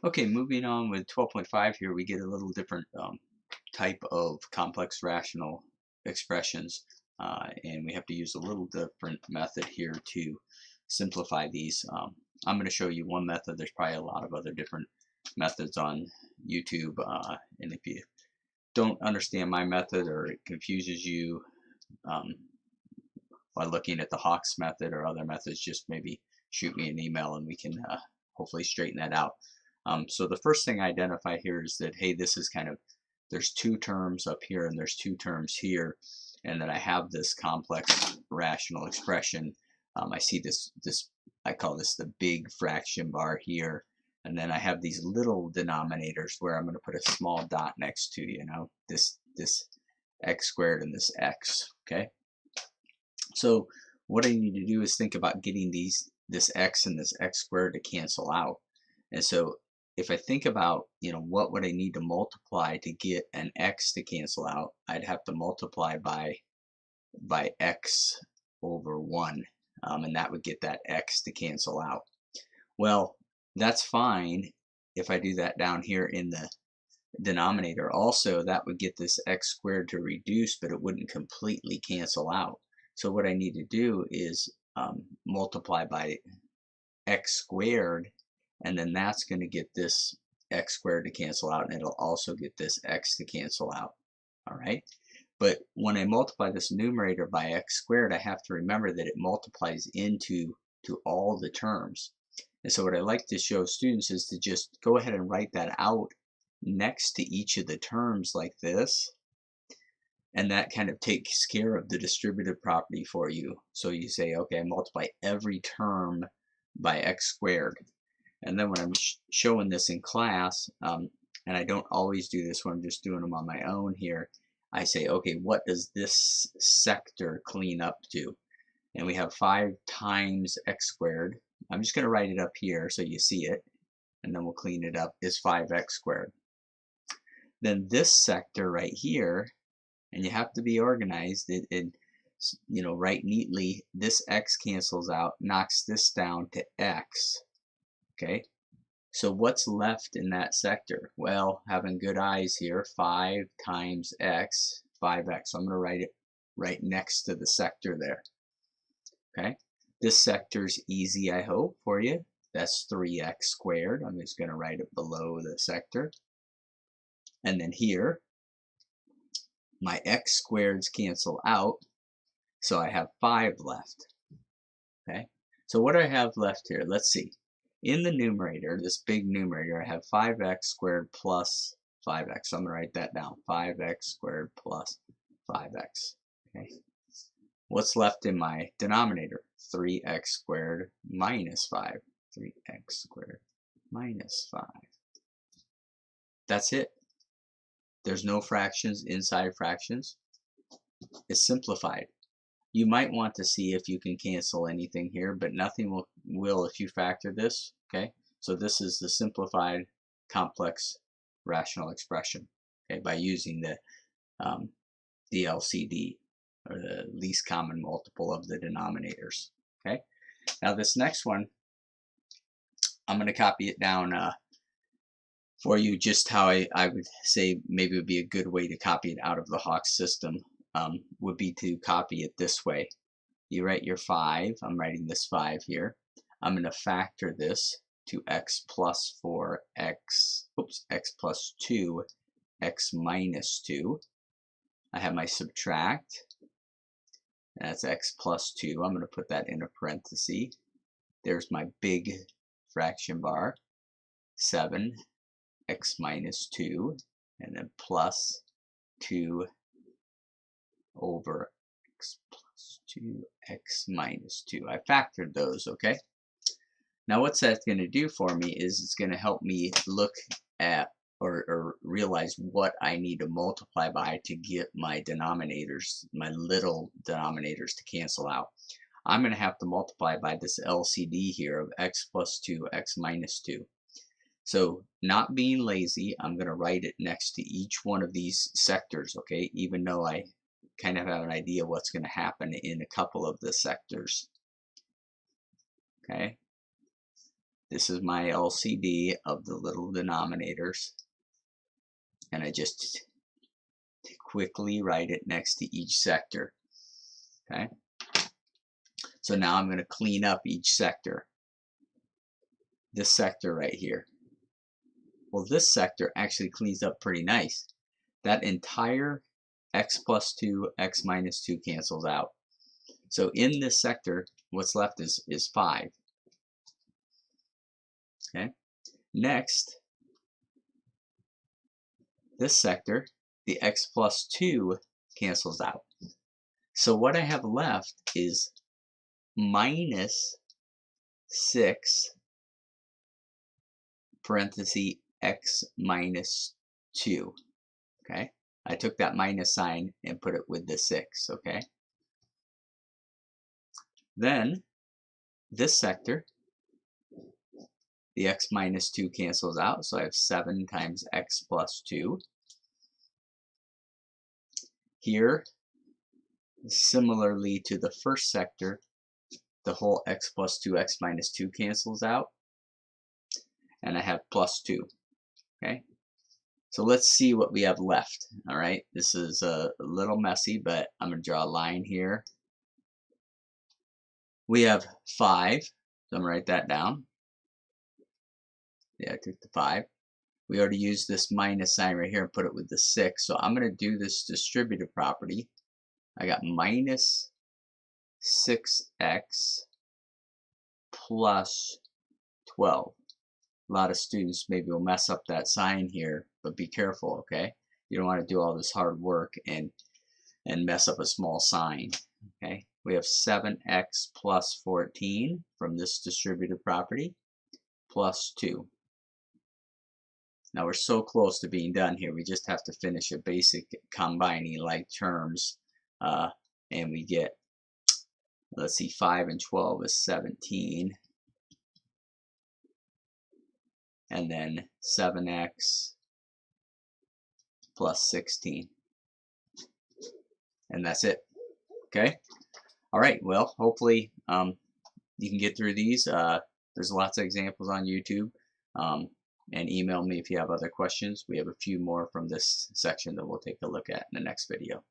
Okay, moving on with 12.5 here, we get a little different type of complex rational expressions, and we have to use a little different method here to simplify these. I'm going to show you one method. There's probably a lot of other different methods on YouTube, and if you don't understand my method or it confuses you um, by looking at the Hawks method or other methods, just maybe shoot me an email and we can hopefully straighten that out. So the first thing I identify here is that, hey, this is kind of, there's two terms up here and there's two terms here, and that I have this complex rational expression. I see this, I call this the big fraction bar here, and then I have these little denominators where I'm going to put a small dot next to, this x squared and this x, okay? So what I need to do is think about getting this x and this x squared to cancel out. And so if I think about, what would I need to multiply to get an x to cancel out, I'd have to multiply by x over 1, and that would get that x to cancel out. Well, that's fine if I do that down here in the denominator. Also, that would get this x squared to reduce, but it wouldn't completely cancel out. So what I need to do is multiply by x squared, and then that's going to get this x squared to cancel out, and it'll also get this x to cancel out. All right. But when I multiply this numerator by x squared, I have to remember that it multiplies into all the terms. And so what I like to show students is to just go ahead and write that out next to each of the terms like this, and that kind of takes care of the distributive property for you. So you say, okay, I multiply every term by x squared. And then when I'm showing this in class, and I don't always do this when I'm just doing them on my own here, I say, okay, what does this sector clean up to? And we have 5 times x squared. I'm just going to write it up here so you see it, and then we'll clean it up, is 5x squared. Then this sector right here, and you have to be organized, write neatly, this x cancels out, knocks this down to x, okay? So what's left in that sector? Well, having good eyes here, 5 times x, 5x. So I'm going to write it right next to the sector there, okay? This sector's easy, I hope, for you. That's 3x squared. I'm just going to write it below the sector. And then here, my x squareds cancel out, so I have 5 left. Okay, so what do I have left here? Let's see. In the numerator, this big numerator, I have 5x squared plus 5x. So I'm going to write that down. 5x squared plus 5x. Okay. What's left in my denominator? 3x squared minus 5. 3x squared minus 5. That's it. There's no fractions inside fractions. It's simplified. You might want to see if you can cancel anything here, but nothing will if you factor this, okay? So this is the simplified complex rational expression, okay, by using the LCD, or the least common multiple of the denominators, okay? Now this next one, I'm going to copy it down for you, just how I would say maybe it would be a good way to copy it out of the Hawks system, would be to copy it this way. You write your 5, I'm writing this 5 here. I'm going to factor this to x plus 4, x plus 2, x minus 2. I have my subtract, and that's x plus 2. I'm going to put that in a parenthesis. There's my big fraction bar, 7, x minus 2, and then plus 2 over x plus 2, x minus 2. I factored those, okay? Now what's that going to do for me is it's going to help me look at or realize what I need to multiply by to get my denominators, my little denominators, to cancel out. I'm going to have to multiply by this LCD here of x plus 2, x minus 2. So not being lazy, I'm going to write it next to each one of these sectors, okay, even though I kind of have an idea what's going to happen in a couple of the sectors. Okay, this is my LCD of the little denominators, and I just quickly write it next to each sector. Okay, so now I'm going to clean up each sector. This sector right here. Well, this sector actually cleans up pretty nice. That entire x plus 2, x minus 2 cancels out. So in this sector, what's left is 5. Okay. Next, this sector, the x plus 2 cancels out. So what I have left is minus 6 parenthesis x minus 2. Okay, I took that minus sign and put it with the 6. Okay, then this sector, the x minus 2 cancels out, so I have 7 times x plus 2. Here, similarly to the first sector, the whole x plus 2, x minus 2 cancels out, and I have plus 2. Okay, so let's see what we have left. All right, this is a little messy, but I'm going to draw a line here. We have 5, so I'm going to write that down. Yeah, I took the 5. We already used this minus sign right here and put it with the 6, so I'm going to do this distributive property. I got minus 6x plus 12. A lot of students maybe will mess up that sign here, but be careful, okay? You don't want to do all this hard work and mess up a small sign, okay? We have 7x plus 14 from this distributive property plus 2. Now we're so close to being done here. We just have to finish a basic combining like terms, and we get, let's see, 5 and 12 is 17. And then 7x plus 16. And that's it. Okay? All right, well, hopefully you can get through these. There's lots of examples on YouTube. And email me if you have other questions. We have a few more from this section that we'll take a look at in the next video.